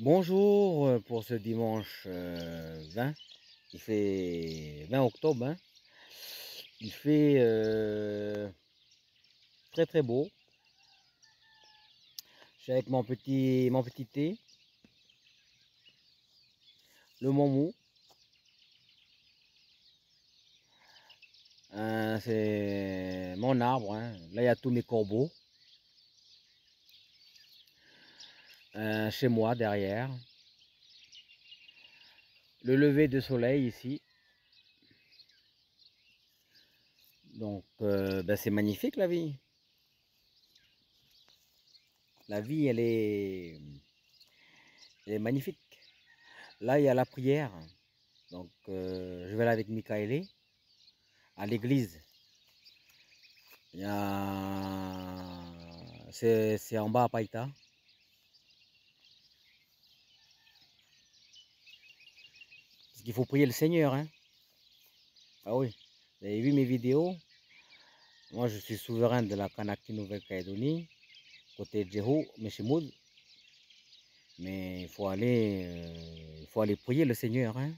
Bonjour pour ce dimanche 20. Il fait 20 octobre, hein. Il fait très très beau. Je suis avec mon petit thé, le momou. C'est mon arbre, hein. Là, il y a tous mes corbeaux. Chez moi, derrière. Le lever de soleil ici. Donc, ben, c'est magnifique la vie. La vie, elle est magnifique. Là, il y a la prière. Donc, je vais là avec Michael à l'église. C'est en bas à Païta. Parce qu'il faut prier le Seigneur, hein. Ah oui, vous avez vu mes vidéos. Moi, je suis souverain de la Kanaki Nouvelle-Calédonie, côté Djehou, Meshimoud. Mais il faut aller prier le Seigneur, hein.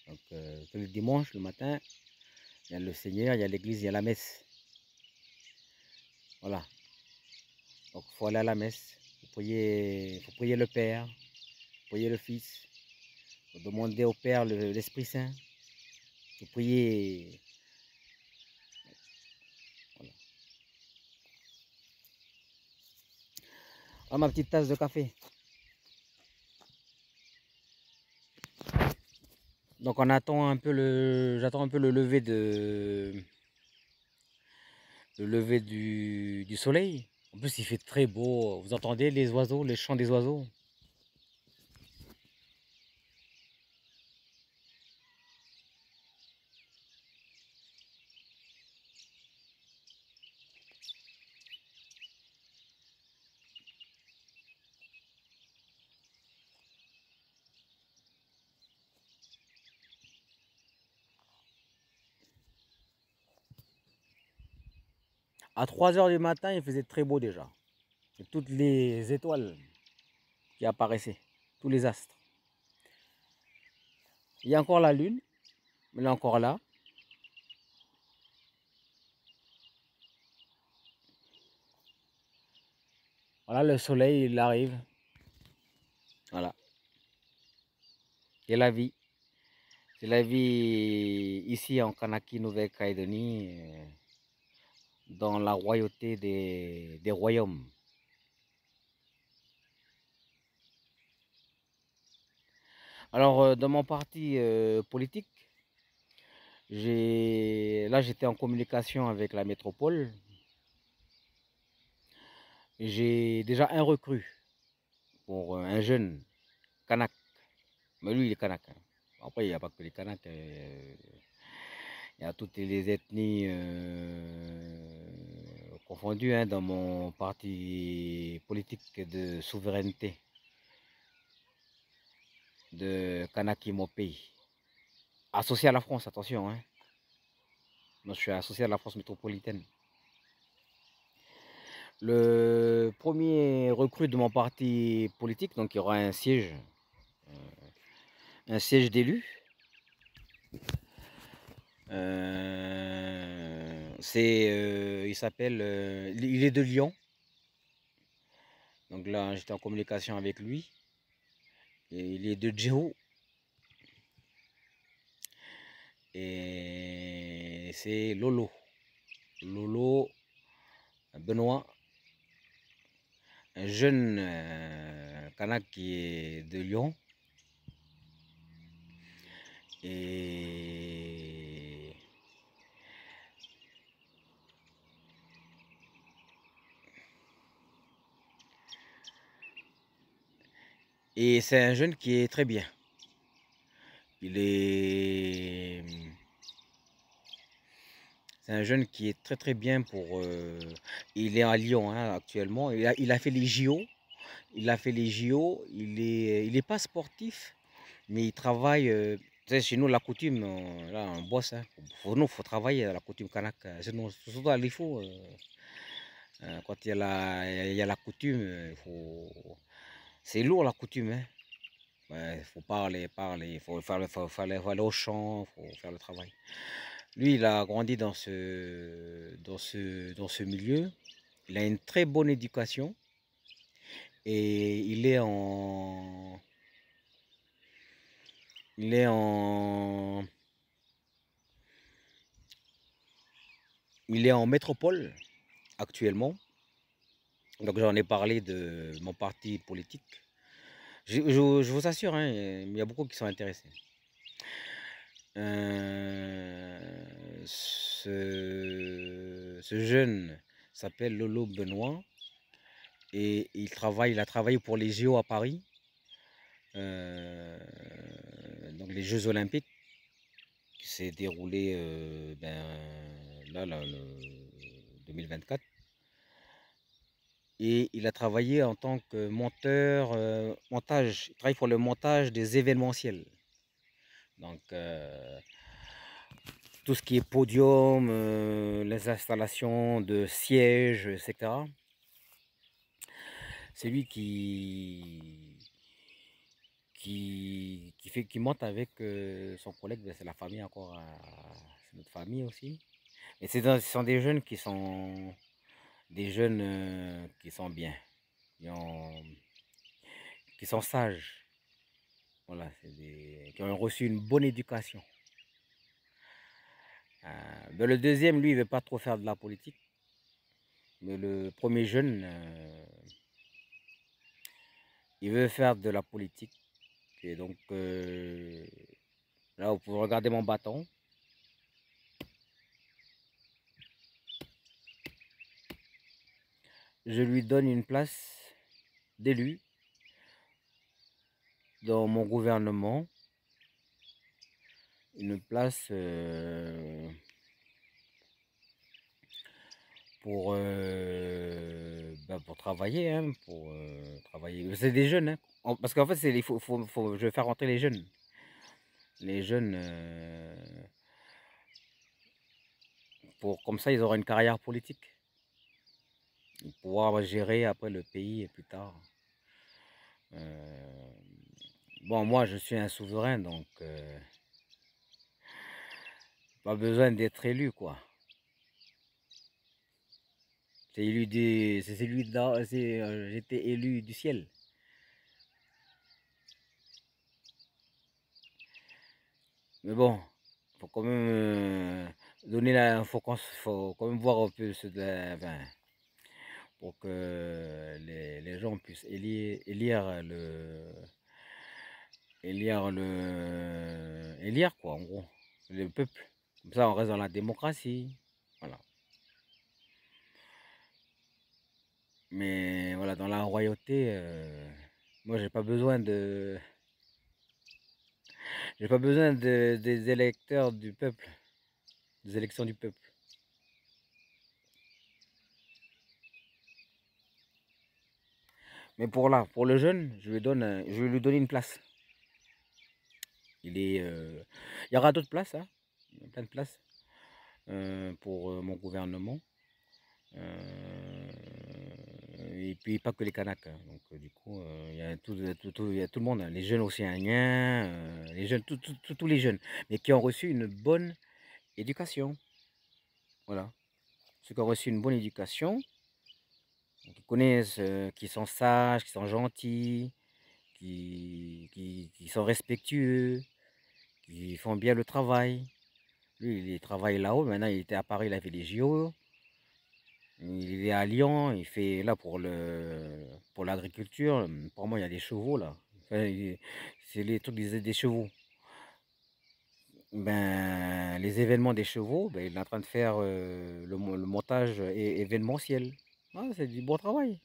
Donc, tous les dimanches, le matin, il y a le Seigneur, il y a l'église, il y a la messe. Voilà. Donc, il faut aller à la messe. Il faut prier le Père, prier le Fils. Il faut demander au Père l'Esprit Saint. Il faut prier. Voilà. Ah, ma petite tasse de café. Donc on attend un peu j'attends un peu le lever du soleil. En plus il fait très beau. Vous entendez les oiseaux, les chants des oiseaux. À 3 heures du matin, il faisait très beau déjà. Et toutes les étoiles qui apparaissaient, tous les astres. Il y a encore la lune, mais elle est encore là. Voilà, le soleil, il arrive. Voilà. Et la vie. C'est la vie ici en Kanaki, Nouvelle-Calédonie, dans la royauté des royaumes. Alors, dans mon parti politique, là j'étais en communication avec la métropole. J'ai déjà un recrue pour un jeune Kanak. Mais lui, il est Kanak, hein. Après, il n'y a pas que les Kanaks. Il y a toutes les ethnies confondues, hein, dans mon parti politique de souveraineté de Kanaki, mon pays. Associé à la France, attention, hein. Moi, je suis associé à la France métropolitaine. Le premier recrue de mon parti politique, donc il y aura un siège d'élu. Il s'appelle, il est de Lyon. Donc là, j'étais en communication avec lui. Et il est de Djehou. Et c'est Lolo. Lolo Benoît, un jeune Kanak qui est de Lyon. Et c'est un jeune qui est très bien. C'est un jeune qui est très très bien il est à Lyon, hein, actuellement. Il a fait les JO. Il a fait les JO. Il est pas sportif, mais il travaille. Tu sais, chez nous, la coutume, là, on bosse, hein. Pour nous, il faut travailler à la coutume kanak. Sinon, surtout à l'IFO, quand il y a la coutume, c'est lourd la coutume, hein. Il faut parler, parler, il faut aller au champ, il faut faire le travail. Lui, il a grandi dans ce milieu. Il a une très bonne éducation et il est en, il est en métropole actuellement. Donc j'en ai parlé de mon parti politique. Je vous assure, hein, il y a beaucoup qui sont intéressés. Ce jeune s'appelle Lolo Benoît et il a travaillé pour les JO à Paris, donc les Jeux Olympiques qui s'est déroulé là, le 2024. Et il a travaillé en tant que montage. Il travaille pour le montage des événementiels. Donc, tout ce qui est podium, les installations de sièges, etc. C'est lui qui monte avec son collègue. C'est la famille encore, c'est notre famille aussi. Et ce sont des jeunes qui sont bien, qui sont sages. Voilà, qui ont reçu une bonne éducation. Le deuxième, lui, il ne veut pas trop faire de la politique. Mais le premier jeune, il veut faire de la politique. Et donc, là, vous pouvez regarder mon bâton. Je lui donne une place d'élu dans mon gouvernement. Une place pour travailler, hein, travailler. C'est des jeunes, hein. Parce qu'en fait, je vais faire rentrer les jeunes. Les jeunes, comme ça, ils auront une carrière politique. Ils pourront gérer après le pays plus tard. Bon, moi, je suis un souverain, donc pas besoin d'être élu, quoi. J'étais élu du ciel. Mais bon, faut quand même faut quand même voir un peu pour que les gens puissent élire quoi, en gros, le peuple. Comme ça, on reste dans la démocratie. Voilà. Mais voilà, dans la royauté, moi, j'ai pas besoin des électeurs du peuple, des élections du peuple. Mais pour le jeune, je vais lui donner une place. Il y aura d'autres places, hein. Il y a plein de places pour mon gouvernement. Et puis pas que les Kanaks, hein. Donc du coup, il y a il y a tout le monde, hein. Les jeunes océaniens, les jeunes, tous les jeunes, mais qui ont reçu une bonne éducation. Voilà. Ceux qui ont reçu une bonne éducation, qui connaissent, qui sont sages, qui sont gentils, qui sont respectueux, qui font bien le travail. Lui, il travaille là-haut. Maintenant, il était à Paris, il a fait les JO. Il est à Lyon, il fait là pour l'agriculture. Pour moi, il y a des chevaux là. Enfin, c'est les trucs des chevaux. Ben, les événements des chevaux, ben, il est en train de faire le montage événementiel. Ah, c'est du bon travail.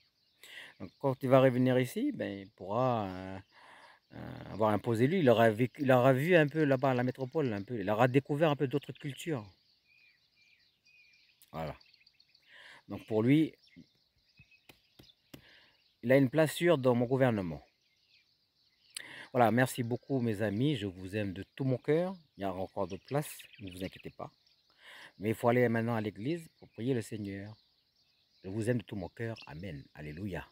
Donc, quand il va revenir ici, ben, il pourra avoir imposé lui. Il aura vu un peu là-bas, la métropole, un peu. Il aura découvert un peu d'autres cultures. Voilà. Donc pour lui, il a une place sûre dans mon gouvernement. Voilà, merci beaucoup mes amis, je vous aime de tout mon cœur. Il y aura encore d'autres places, ne vous inquiétez pas. Mais il faut aller maintenant à l'église pour prier le Seigneur. Je vous aime de tout mon cœur. Amen. Alléluia.